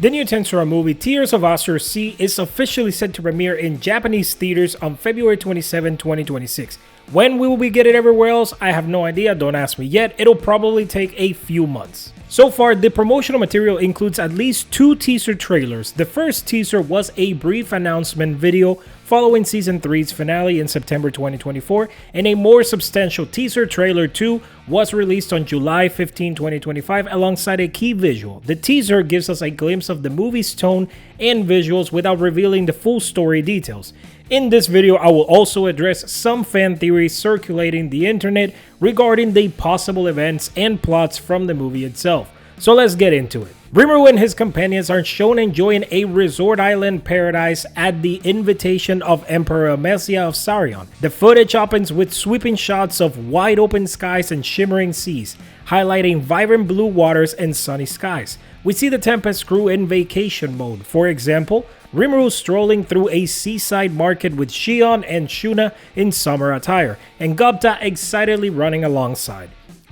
The new Tensura movie, Tears of Azure Sea, is officially set to premiere in Japanese theaters on February 27, 2026. When we will be getting it everywhere else, I have no idea, don't ask me yet. It'll probably take a few months. So far, the promotional material includes at least 2 teaser trailers. The first teaser was a brief announcement video following Season 3's finale in September 2024, and a more substantial teaser trailer 2 was released on July 15, 2025 alongside a key visual. The teaser gives us a glimpse of the movie's tone and visuals without revealing the full story details. In this video, I will also address some fan theories circulating the internet regarding the possible events and plots from the movie itself. So let's get into it. Rimuru and his companions are shown enjoying a resort island paradise at the invitation of Emperor Amesia of Sarion. The footage opens with sweeping shots of wide open skies and shimmering seas, highlighting vibrant blue waters and sunny skies. We see the Tempest crew in vacation mode. For example, Rimuru strolling through a seaside market with Shion and Shuna in summer attire, and Gobta excitedly running alongside.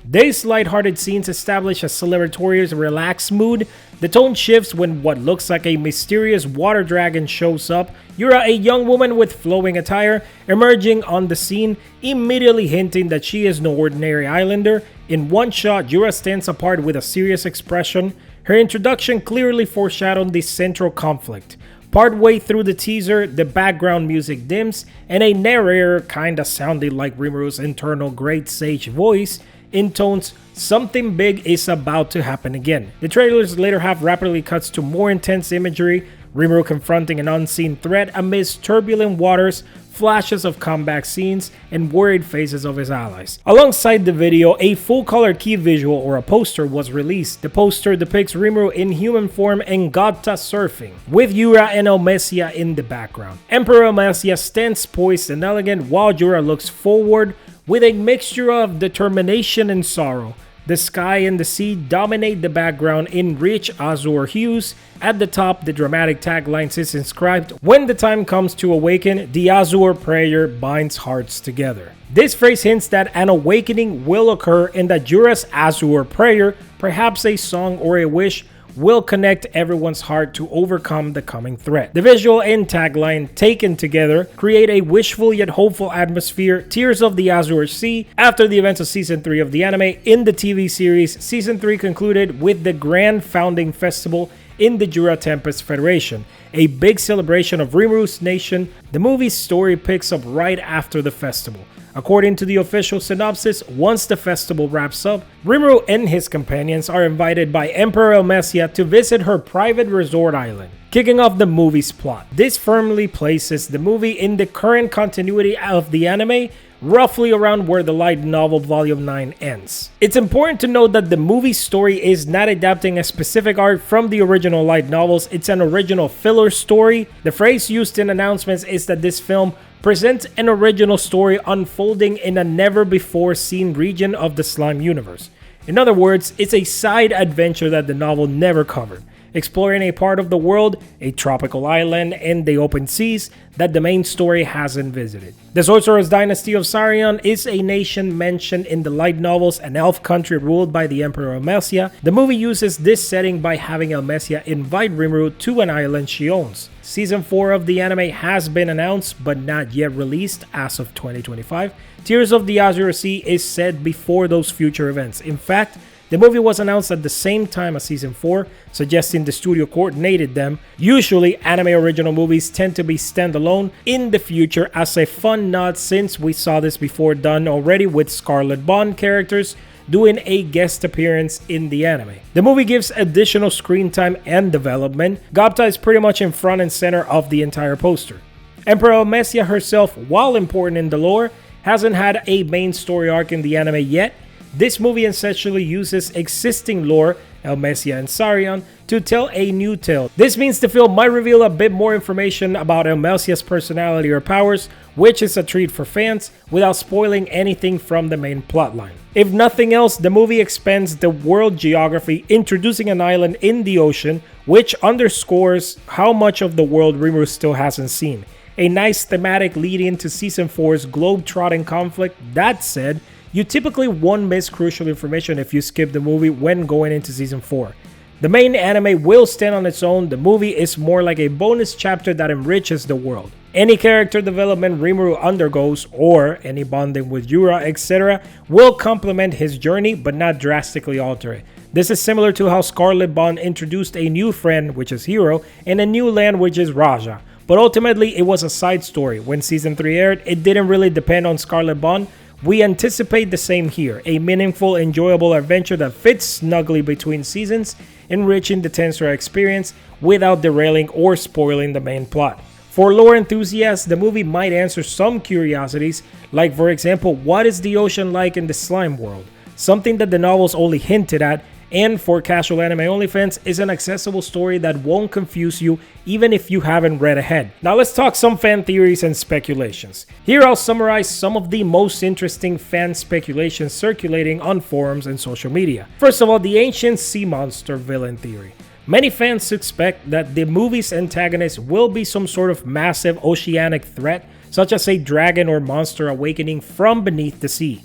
These lighthearted scenes establish a celebratory, relaxed mood. The tone shifts when what looks like a mysterious water dragon shows up. Yura, a young woman with flowing attire, emerging on the scene, immediately hinting that she is no ordinary islander. In one shot, Yura stands apart with a serious expression. Her introduction clearly foreshadowed the central conflict. Partway through the teaser, the background music dims, and a narrator, kinda sounding like Rimuru's internal great sage voice, intones something big is about to happen again. The trailer's later half rapidly cuts to more intense imagery, Rimuru confronting an unseen threat amidst turbulent waters, flashes of combat scenes, and worried faces of his allies. Alongside the video, a full-color key visual or a poster was released. The poster depicts Rimuru in human form and Gobta surfing, with Yura and Elmesia in the background. Emperor Elmesia stands poised and elegant while Yura looks forward with a mixture of determination and sorrow. The sky and the sea dominate the background in rich azure hues. At the top, the dramatic tagline is inscribed, "When the time comes to awaken, the azure prayer binds hearts together." This phrase hints that an awakening will occur and that Yura's azure prayer, perhaps a song or a wish, will connect everyone's heart to overcome the coming threat. The visual and tagline, taken together, create a wishful yet hopeful atmosphere. Tears of the Azure Sea. After the events of Season 3 of the anime, in the TV series, Season 3 concluded with the Grand Founding Festival in the Jura Tempest Federation, a big celebration of Rimuru's nation. The movie's story picks up right after the festival. According to the official synopsis, once the festival wraps up, Rimuru and his companions are invited by Emperor Elmesia to visit her private resort island, kicking off the movie's plot. This firmly places the movie in the current continuity of the anime, roughly around where the light novel Volume 9 ends. It's important to note that the movie's story is not adapting a specific arc from the original light novels, it's an original filler story. The phrase used in announcements is that this film presents an original story unfolding in a never-before-seen region of the slime universe. In other words, it's a side adventure that the novel never covered, exploring a part of the world, a tropical island, and the open seas that the main story hasn't visited. The Sorcerer's Dynasty of Sarion is a nation mentioned in the light novels, an elf country ruled by the Emperor Elmesia. The movie uses this setting by having Elmesia invite Rimuru to an island she owns. Season 4 of the anime has been announced but not yet released as of 2025. Tears of the Azure Sea is set before those future events. In fact, the movie was announced at the same time as Season 4, suggesting the studio coordinated them. Usually, anime original movies tend to be standalone in the future as a fun nod, since we saw this before done already with Scarlet Bond characters doing a guest appearance in the anime. The movie gives additional screen time and development. Gobta is pretty much in front and center of the entire poster. Emperor Elmesia herself, while important in the lore, hasn't had a main story arc in the anime yet. This movie essentially uses existing lore, Elmesia and Sarion, to tell a new tale. This means the film might reveal a bit more information about Elmesia's personality or powers, which is a treat for fans, without spoiling anything from the main plotline. If nothing else, the movie expands the world geography, introducing an island in the ocean, which underscores how much of the world Rimuru still hasn't seen. A nice thematic lead into Season 4's globe-trotting conflict. That said, you typically won't miss crucial information if you skip the movie when going into Season 4. The main anime will stand on its own. The movie is more like a bonus chapter that enriches the world. Any character development Rimuru undergoes, or any bonding with Yura, etc., will complement his journey but not drastically alter it. This is similar to how Scarlet Bond introduced a new friend, which is Hiro, and a new land, which is Raja. But ultimately, it was a side story. When Season 3 aired, it didn't really depend on Scarlet Bond. We anticipate the same here, a meaningful, enjoyable adventure that fits snugly between seasons, enriching the Tensura experience without derailing or spoiling the main plot. For lore enthusiasts, the movie might answer some curiosities, like for example, what is the ocean like in the slime world? Something that the novels only hinted at, and for casual anime only fans, is an accessible story that won't confuse you even if you haven't read ahead. Now let's talk some fan theories and speculations. Here I'll summarize some of the most interesting fan speculations circulating on forums and social media. First of all, the ancient sea monster villain theory. Many fans suspect that the movie's antagonist will be some sort of massive oceanic threat, such as a dragon or monster awakening from beneath the sea.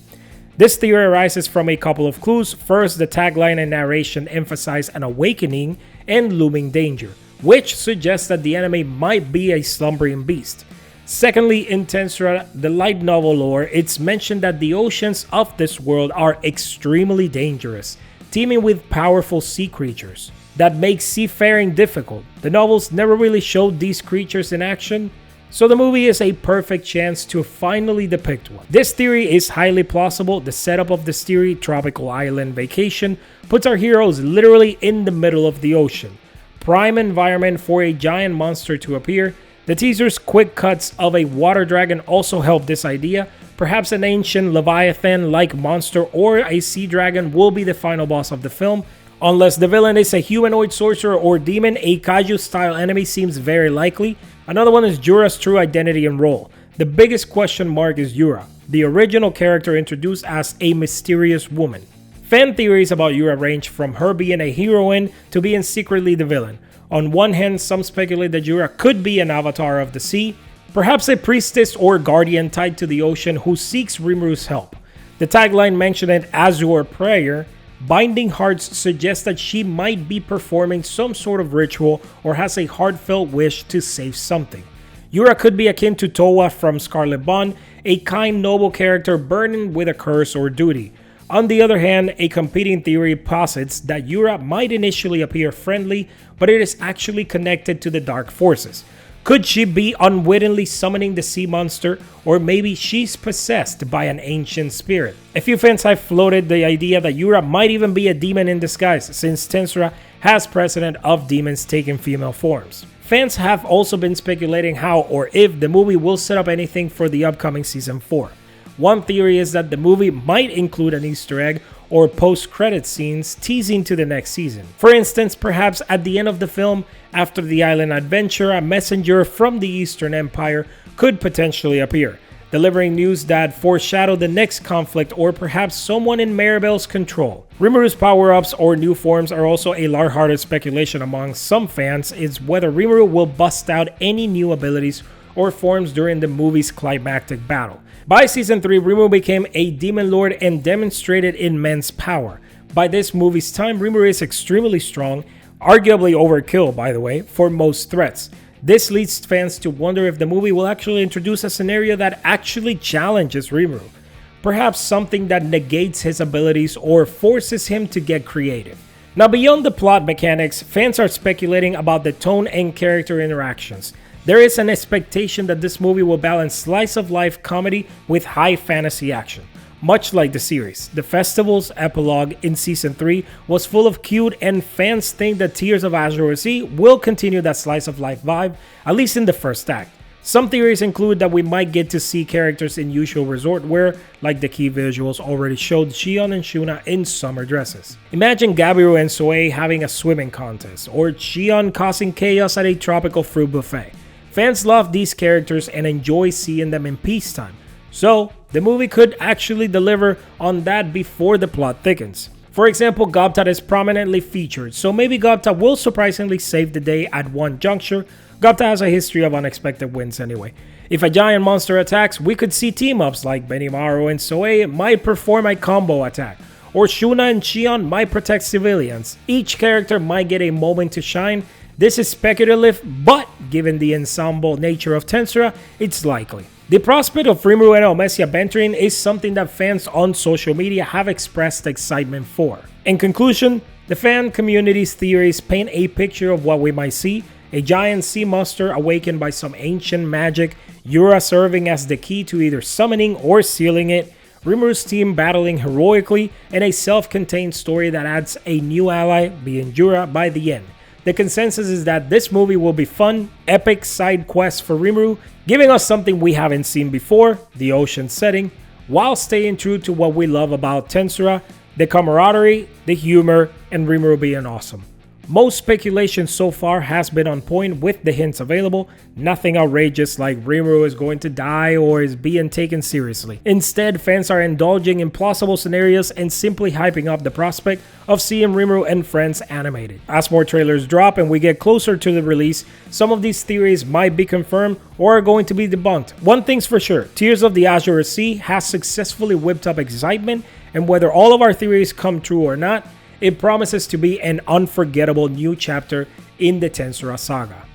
This theory arises from a couple of clues. First, the tagline and narration emphasize an awakening and looming danger, which suggests that the enemy might be a slumbering beast. Secondly, in Tensura, the light novel lore, it's mentioned that the oceans of this world are extremely dangerous, teeming with powerful sea creatures that make seafaring difficult. The novels never really showed these creatures in action, so the movie is a perfect chance to finally depict one. This theory is highly plausible. The setup of this theory, tropical island vacation, puts our heroes literally in the middle of the ocean. Prime environment for a giant monster to appear. The teaser's quick cuts of a water dragon also help this idea. Perhaps an ancient Leviathan-like monster or a sea dragon will be the final boss of the film. Unless the villain is a humanoid sorcerer or demon, a kaiju-style enemy seems very likely. Another one is Yura's true identity and role. The biggest question mark is Yura, the original character introduced as a mysterious woman. Fan theories about Yura range from her being a heroine to being secretly the villain. On one hand, some speculate that Yura could be an avatar of the sea, perhaps a priestess or guardian tied to the ocean who seeks Rimuru's help. The tagline mentioned in Azure Prayer, Binding Hearts, suggests that she might be performing some sort of ritual or has a heartfelt wish to save something. Yura could be akin to Towa from Scarlet Bond, a kind, noble character burdened with a curse or duty. On the other hand, a competing theory posits that Yura might initially appear friendly, but it is actually connected to the dark forces. Could she be unwittingly summoning the sea monster, or maybe she's possessed by an ancient spirit? A few fans have floated the idea that Yura might even be a demon in disguise, since Tensura has precedent of demons taking female forms. Fans have also been speculating how or if the movie will set up anything for the upcoming Season 4. One theory is that the movie might include an Easter egg or post-credit scenes teasing to the next season. For instance, perhaps at the end of the film, after the island adventure, a messenger from the Eastern Empire could potentially appear, delivering news that foreshadow the next conflict or perhaps someone in Maribel's control. Rimuru's power-ups or new forms are also a lighthearted speculation among some fans. Is whether Rimuru will bust out any new abilities or forms during the movie's climactic battle. By Season 3, Rimuru became a demon lord and demonstrated immense power. By this movie's time, Rimuru is extremely strong, arguably overkill by the way, for most threats. This leads fans to wonder if the movie will actually introduce a scenario that actually challenges Rimuru. Perhaps something that negates his abilities or forces him to get creative. Now beyond the plot mechanics, fans are speculating about the tone and character interactions. There is an expectation that this movie will balance slice-of-life comedy with high fantasy action. Much like the series, the festival's epilogue in Season 3 was full of cute, and fans think that Tears of Azure Sea will continue that slice-of-life vibe, at least in the first act. Some theories include that we might get to see characters in usual resort wear, like the key visuals already showed Shion and Shuna in summer dresses. Imagine Gabiru and Soei having a swimming contest, or Shion causing chaos at a tropical fruit buffet. Fans love these characters and enjoy seeing them in peacetime, so the movie could actually deliver on that before the plot thickens. For example, Gobta is prominently featured, so maybe Gobta will surprisingly save the day at one juncture. Gobta has a history of unexpected wins anyway. If a giant monster attacks, we could see team-ups like Benimaru and Soei might perform a combo attack. or Shuna and Shion might protect civilians. Each character might get a moment to shine. This is speculative, but given the ensemble nature of Tensura, it's likely. The prospect of Rimuru and Elmesia bantering is something that fans on social media have expressed excitement for. In conclusion, the fan community's theories paint a picture of what we might see: a giant sea monster awakened by some ancient magic, Yura serving as the key to either summoning or sealing it, Rimuru's team battling heroically, and a self-contained story that adds a new ally, being Yura, by the end. The consensus is that this movie will be fun, epic side quests for Rimuru, giving us something we haven't seen before, the ocean setting, while staying true to what we love about Tensura, the camaraderie, the humor, and Rimuru being awesome. Most speculation so far has been on point with the hints available, nothing outrageous like Rimuru is going to die or is being taken seriously. Instead, fans are indulging in plausible scenarios and simply hyping up the prospect of seeing Rimuru and friends animated. As more trailers drop and we get closer to the release, some of these theories might be confirmed or are going to be debunked. One thing's for sure, Tears of the Azure Sea has successfully whipped up excitement, and whether all of our theories come true or not, it promises to be an unforgettable new chapter in the Tensura saga.